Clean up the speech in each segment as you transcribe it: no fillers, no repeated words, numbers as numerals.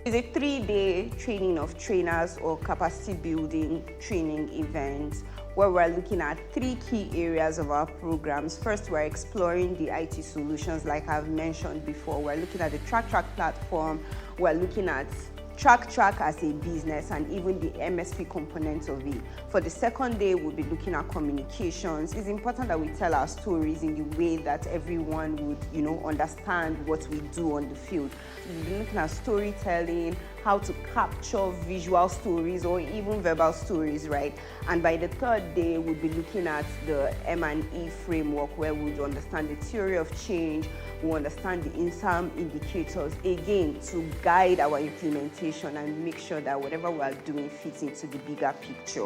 It's a 3-day training of trainers or capacity building training event where we're looking at 3 key areas of our programs. First, we're exploring the IT solutions like I've mentioned before. We're looking at the TracTrac platform. We're looking at TracTrac as a business and even the MSP component of it. For the second day, we'll be looking at communications. It's important that we tell our stories in the way that everyone would, understand what we do on the field. We'll be looking at storytelling, how to capture visual stories or even verbal stories, right? And by the third day, we'll be looking at the M&E framework where we'll understand the theory of change, we'll understand the ISSAM indicators, again, to guide our implementation and make sure that whatever we are doing fits into the bigger picture.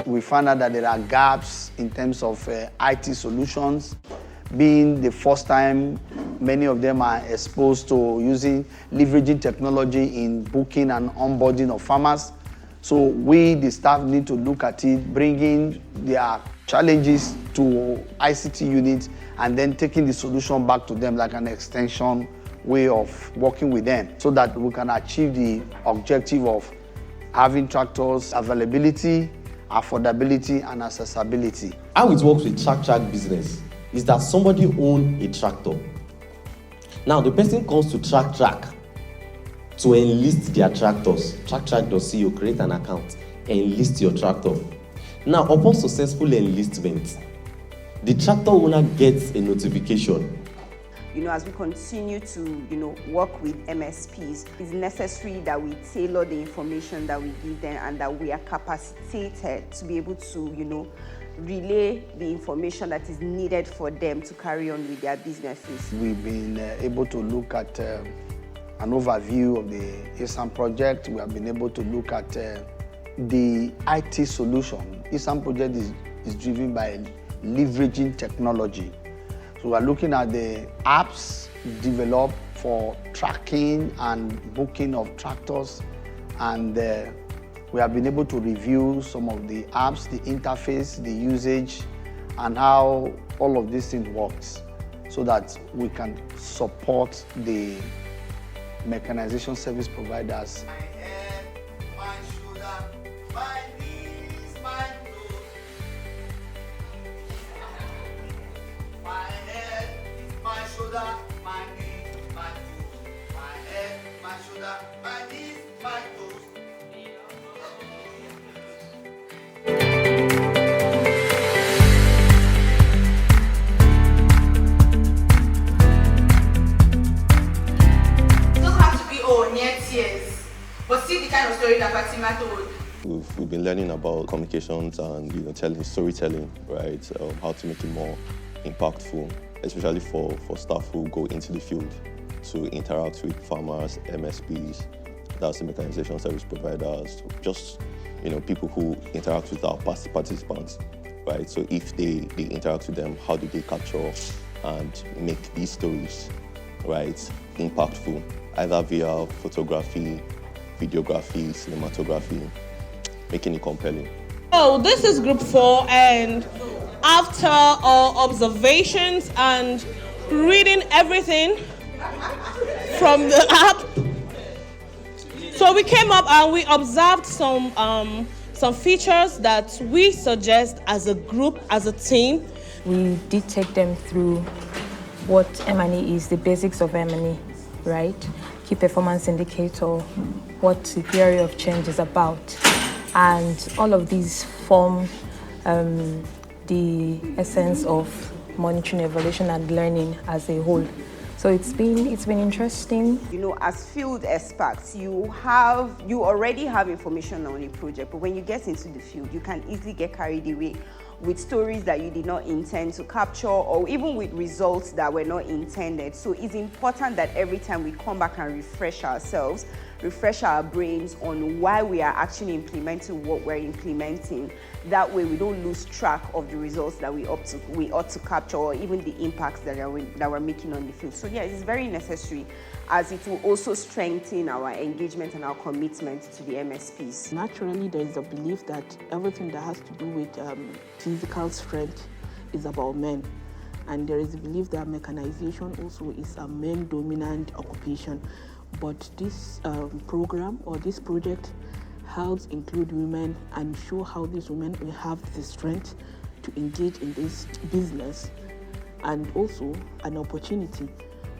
We found out that there are gaps in terms of IT solutions. Being the first time many of them are exposed to leveraging technology in booking and onboarding of farmers. So we, the staff, need to look at it, bringing their challenges to ICT units and then taking the solution back to them like an extension way of working with them so that we can achieve the objective of having tractors availability, affordability, and accessibility. How it works with TracTrac business is that somebody owns a tractor. Now the person comes to TracTrac to enlist their tractors. TracTrac.co, create an account, enlist your tractor. Now upon successful enlistment, the tractor owner gets a notification. As we continue to, work with MSPs, it's necessary that we tailor the information that we give them and that we are capacitated to be able to, relay the information that is needed for them to carry on with their businesses. We've been able to look at an overview of the ISSAM project. We have been able to look at the IT solution. ISSAM project is driven by leveraging technology. So we're looking at the apps developed for tracking and booking of tractors, and we have been able to review some of the apps, the interface, the usage, and how all of these things works so that we can support the mechanization service providers. My head, my shoulder, my knees, my toes. My head, my shoulder, my knees, my toes. My head, my shoulder, my knees, my toes. But see the kind of story that Fatima told. We've been learning about communications and storytelling, right? How to make it more impactful, especially for staff who go into the field to interact with farmers, MSPs, that's the mechanization service providers, just people who interact with our participants, right? So if they interact with them, how do they capture and make these stories, right, impactful, either via photography, videography, cinematography, making it compelling. So this is group 4, and after our observations and reading everything from the app, so we came up and we observed some features that we suggest as a group, as a team. We did take them through what M&E is, the basics of M&E, right? Key performance indicator, what the theory of change is about. And all of these form the essence of monitoring, evaluation, and learning as a whole. So it's been interesting. As field experts, you already have information on a project, but when you get into the field, you can easily get carried away with stories that you did not intend to capture, or even with results that were not intended. So it's important that every time we come back and refresh ourselves, refresh our brains on why we are actually implementing what we're implementing. That way we don't lose track of the results that we ought to capture, or even the impacts that we're making on the field. So yeah, it's very necessary, as it will also strengthen our engagement and our commitment to the MSPs. Naturally, there is a belief that everything that has to do with physical strength is about men. And there is a belief that mechanization also is a main dominant occupation. But this program or this project helps include women and show how these women will have the strength to engage in this business, and also an opportunity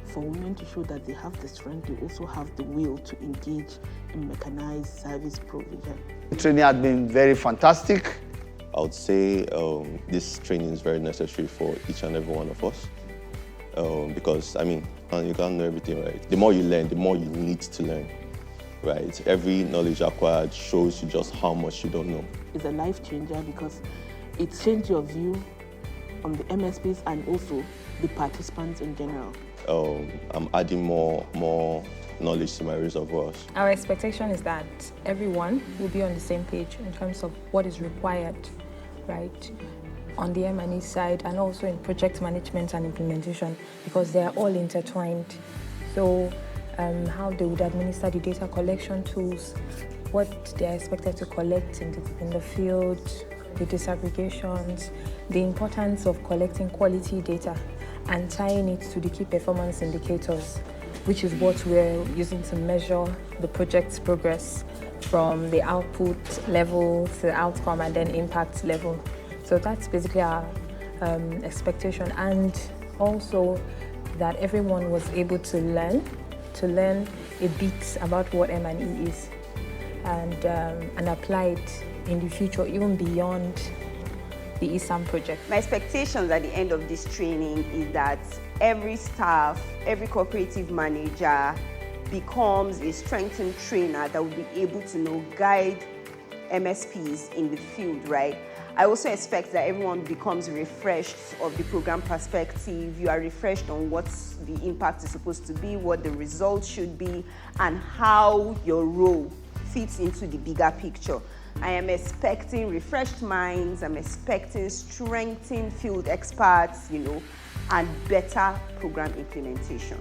for women to show that they have the strength, they also have the will to engage in mechanized service provision. The training has been very fantastic. I would say this training is very necessary for each and every one of us because, I mean, you can't know everything, right? The more you learn, the more you need to learn, right? Every knowledge acquired shows you just how much you don't know. It's a life changer because it changed your view on the MSPs and also the participants in general. I'm adding more knowledge to my reservoirs. Our expectation is that everyone will be on the same page in terms of what is required, right, on the M&E side and also in project management and implementation, because they are all intertwined. So how they would administer the data collection tools, what they are expected to collect in the field, the disaggregations, the importance of collecting quality data and tying it to the key performance indicators, which is what we're using to measure the project's progress from the output level to the outcome and then impact level. So that's basically our expectation, and also that everyone was able to learn a bit about what M&E is and apply it in the future, even beyond the ISSAM project. My expectations at the end of this training is that every staff, every cooperative manager becomes a strengthened trainer that will be able to guide MSPs in the field, right? I also expect that everyone becomes refreshed of the program perspective. You are refreshed on what the impact is supposed to be, what the results should be, and how your role fits into the bigger picture. I am expecting refreshed minds, I'm expecting strengthened field experts, and better program implementation.